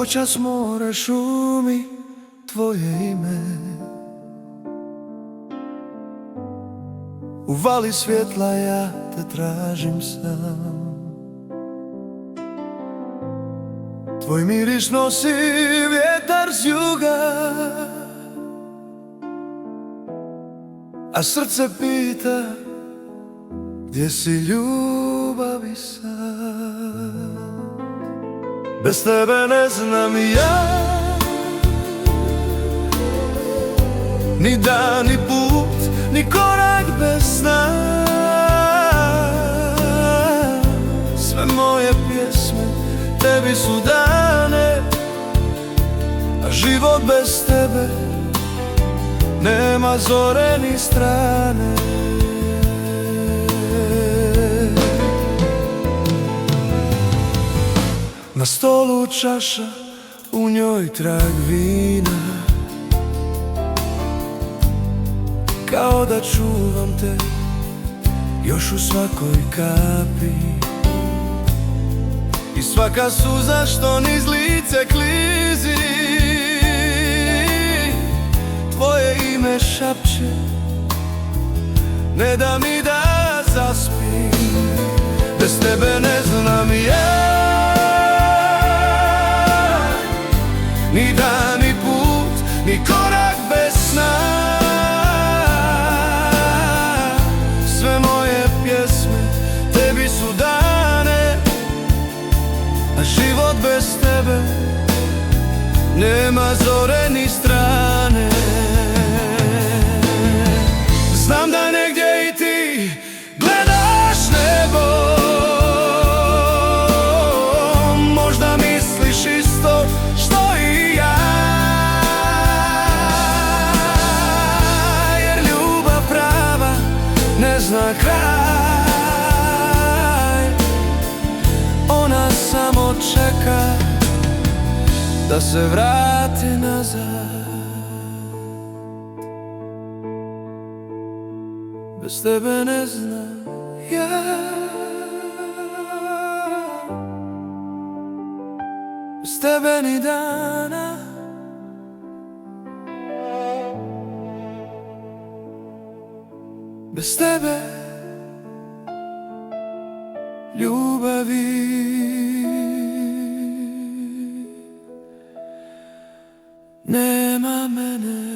noćas more šumi tvoje ime. U vali svjetla ja te tražim sam. Tvoj miriš nosi vjetar s juga, a srce pita gdje si ljubavi sad. Bez tebe ne znam ja ni dan, ni put, ni korak bez sna. Sve moje pjesme tebi su dane, a život bez tebe nema zore ni strane. Na stolu čaša, u njoj trag vina, kao da čuvam te još u svakoj kapi. I svaka suza što niz lice klizi, tvoje ime šapće, ne da mi da zaspim. Bez tebe ne znam ja ni dan, ni put, ni korak bez sna. Sve moje pjesme tebi su dane, a život bez tebe nema zore ni strane. Znam da negdje i ti gledaš nebo, možda misliš isto što i ja, jer ljubav prava ne zna kraj. Ona samo čeka da se vrati nazad. Bez tebe ne znam ja, bez tebe ni dana. Bez tebe ljubavi nema mene.